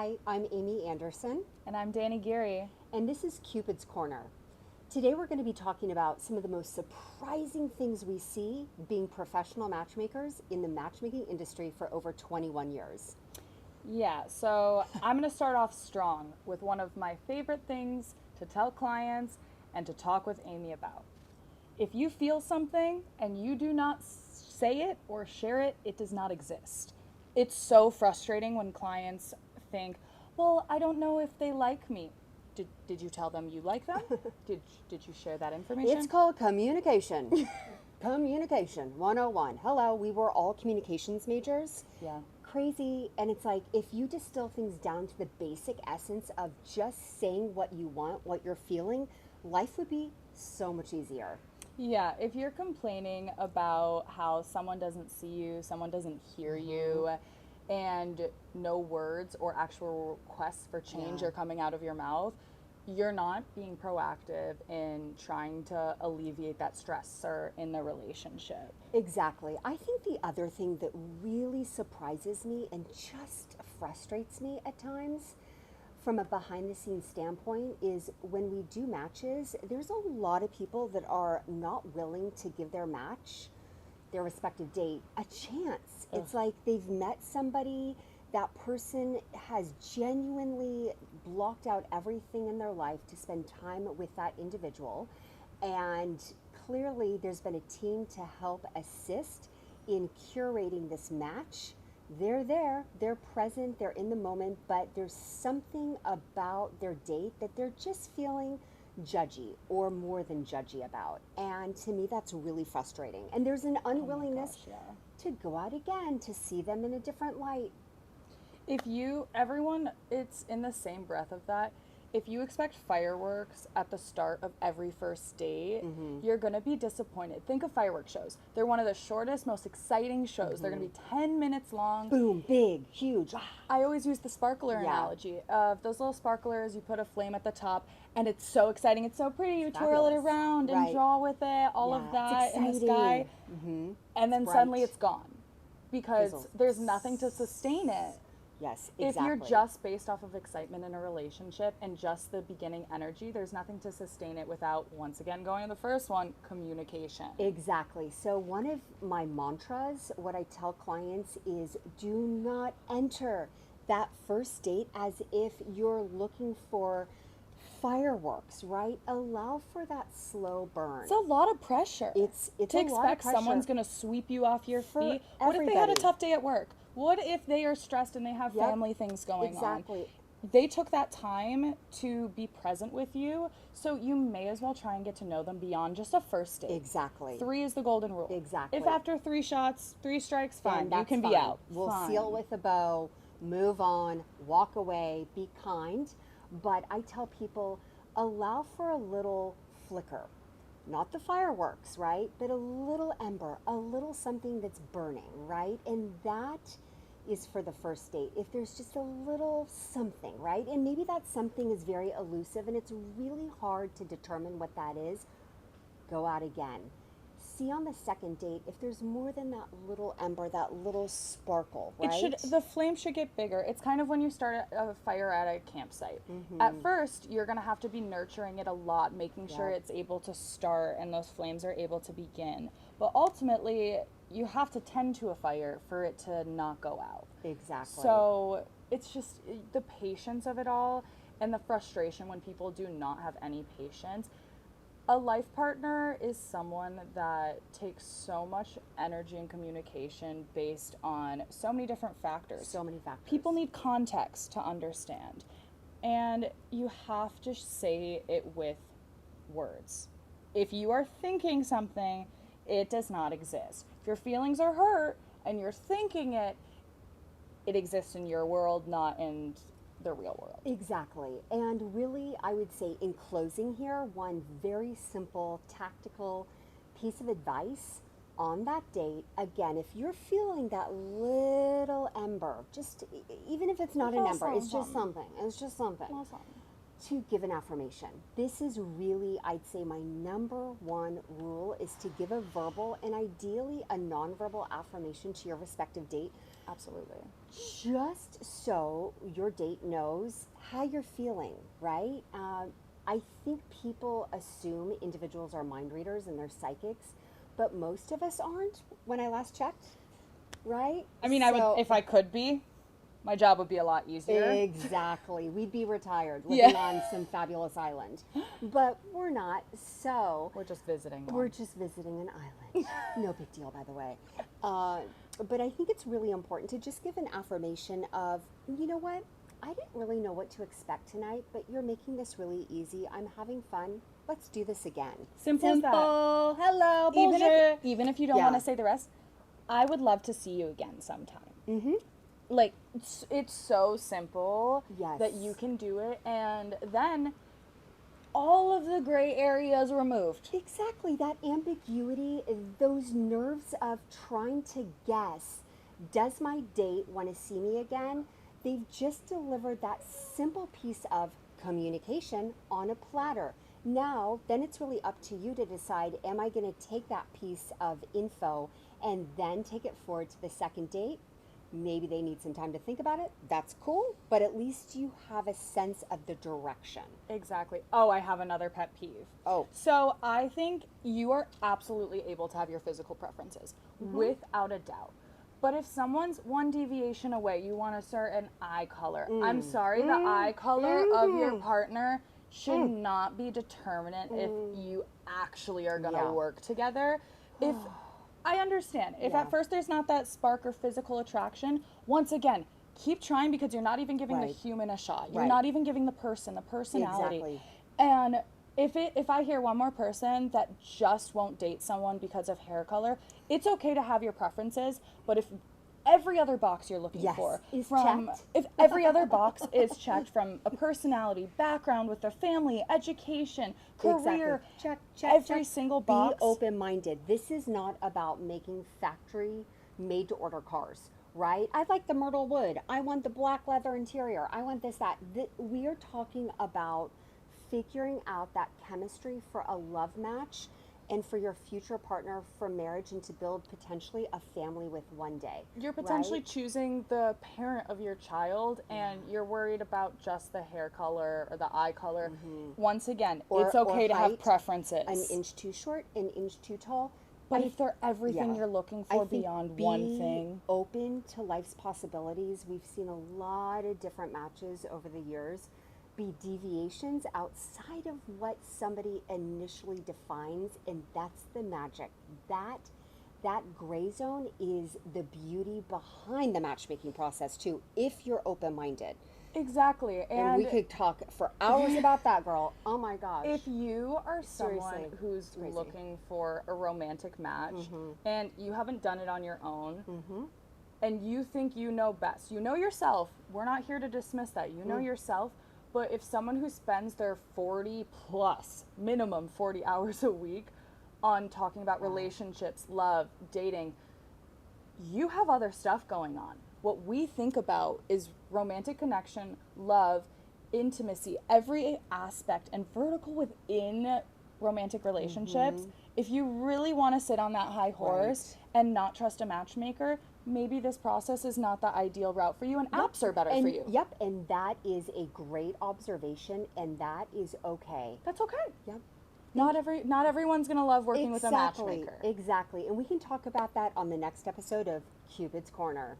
Hi, I'm Amy Anderson, And I'm Dani Geary. and this is Cupid's Corner. Today we're going to be talking about some of the most surprising things we see being professional matchmakers in the matchmaking industry for over 21 years. Yeah, so I'm going to start off strong with one of my favorite things to tell clients and to talk with Amy about. If you feel something and you do not say it or share it, it does not exist. It's so frustrating when clients think, well, I don't know if they like me. Did you tell them you like them? Did you share that information? It's called communication. Communication 101. Hello, we were all communications majors. Yeah. Crazy, and it's like if you distill things down to the basic essence of just saying what you want, what you're feeling, life would be so much easier. Yeah, if you're complaining about how someone doesn't see you, someone doesn't hear you, and no words or actual requests for change are coming out of your mouth, you're not being proactive in trying to alleviate that stressor in the relationship. Exactly. I think the other thing that really surprises me and just frustrates me at times from a behind the scenes standpoint is when we do matches, there's a lot of people that are not willing to give their match, their respective date, a chance. It's like they've met somebody, that person has genuinely blocked out everything in their life to spend time with that individual, and clearly there's been a team to help assist in curating this match. They're there, they're present, they're in the moment, but there's something about their date that they're just feeling judgy or more than judgy about. And to me, that's really frustrating. And there's an unwillingness to go out again, to see them in a different light. It's in the same breath of that. If you expect fireworks at the start of every first date, you're going to be disappointed. Think of fireworks shows. They're one of the shortest, most exciting shows. They're going to be 10 minutes long. Boom, big, huge. I always use the sparkler analogy of those little sparklers. You put a flame at the top, and it's so exciting. It's so pretty. You twirl it around and draw with it, all of that in the sky. And then suddenly it's gone because there's nothing to sustain it. Yes, exactly. If you're just based off of excitement in a relationship and just the beginning energy, there's nothing to sustain it without, once again, going to the first one, communication. Exactly. So one of my mantras, what I tell clients is do not enter that first date as if you're looking for fireworks, right? Allow for that slow burn. It's a lot of pressure. It's to a lot of expect pressure someone's going to sweep you off your for feet. What if they had a everybody. tough day at work? What if they are stressed and they have family things going on? Exactly. They took that time to be present with you, so you may as well try and get to know them beyond just a first date. Exactly. 3 is the golden rule. Exactly. If after 3 shots, 3 strikes, fine, you can fine. be out. We'll Fine. seal with a bow, move on, walk away, be kind. But I tell people, allow for a little flicker. Not the fireworks, right? But a little ember, a little something that's burning, right? And that is for the first date. If there's just a little something, right? And maybe that something is very elusive and it's really hard to determine what that is, go out again. See on the second date if there's more than that little ember, that little sparkle, right? The flame should get bigger. It's kind of when you start a fire at a campsite. At first, you're going to have to be nurturing it a lot, making sure it's able to start and those flames are able to begin. But ultimately, you have to tend to a fire for it to not go out. Exactly. So it's just the patience of it all and the frustration when people do not have any patience. A life partner is someone that takes so much energy and communication based on so many different factors. So many factors. People need context to understand. And you have to say it with words. If you are thinking something, it does not exist. If your feelings are hurt and you're thinking it, it exists in your world, not in the real world. Exactly. And really, I would say in closing here, one very simple, tactical piece of advice on that date. Again, if you're feeling that little ember, just even if it's not an ember, it's just something. It's just something. to give an affirmation. This is really, I'd say, my number one rule is to give a verbal and ideally a nonverbal affirmation to your respective date, Absolutely. just so your date knows how you're feeling, right? I think people assume individuals are mind readers and they're psychics, but most of us aren't when I last checked, right? I mean, I would, if I could be, my job would be a lot easier. Exactly. We'd be retired living Yeah. on some fabulous island. But we're not, so We're just visiting. we're just visiting an island. No big deal, by the way. But I think it's really important to just give an affirmation of, you know what? I didn't really know what to expect tonight, but you're making this really easy. I'm having fun. Let's do this again. Simple as that. Hello, Even if you don't Yeah. want to say the rest, I would love to see you again sometime. Mm-hmm. Like, it's so simple Yes. that you can do it, and then all of the gray areas removed. Exactly, that ambiguity, those nerves of trying to guess, does my date want to see me again? They've just delivered that simple piece of communication on a platter. Now, then it's really up to you to decide, am I going to take that piece of info and then take it forward to the second date? Maybe they need some time to think about it. That's cool, but at least you have a sense of the direction. Exactly. Oh, I have another pet peeve. Oh. So I think you are absolutely able to have your physical preferences, without a doubt. But if someone's one deviation away, you want a certain eye color. I'm sorry, the eye color of your partner should not be determinant if you actually are going to Yeah. work together. If I understand, if Yeah. at first there's not that spark or physical attraction, once again, keep trying, because you're not even giving the Right. human a shot. You're Right. not even giving the person, the personality. Exactly. And if I hear one more person that just won't date someone because of hair color, it's okay to have your preferences, but if every other box you're looking Yes, for is from checked. if every other box is checked from a personality, background with their family, education, career, Check, every single box. Be open-minded. This is not about making factory made-to-order cars, right? I like the myrtle wood. I want the black leather interior. I want this, that. We are talking about figuring out that chemistry for a love match and for your future partner for marriage and to build potentially a family with one day. You're potentially right? choosing the parent of your child, and you're worried about just the hair color or the eye color. Once again, it's okay to have height, preferences. An inch too short, an inch too tall. But if they're everything yeah. you're looking I for think beyond one be thing. open to life's possibilities. We've seen a lot of different matches over the years be deviations outside of what somebody initially defines, and that's the magic. That gray zone is the beauty behind the matchmaking process too, if you're open-minded. Exactly. And we could talk for hours about that, girl. Oh my gosh. If you are someone Seriously, who's it's crazy. looking for a romantic match and you haven't done it on your own, and you think you know best, you know yourself, we're not here to dismiss that, you know yourself, but if someone who spends their 40 plus, minimum 40 hours a week on talking about relationships, love, dating, you have other stuff going on. What we think about is romantic connection, love, intimacy, every aspect and vertical within romantic relationships. If you really want to sit on that high horse and not trust a matchmaker, maybe this process is not the ideal route for you, and apps are better for you. Yep, and that is a great observation, and that is okay. That's okay. Yep. Not everyone's gonna love working with a matchmaker. Exactly. And we can talk about that on the next episode of Cupid's Corner.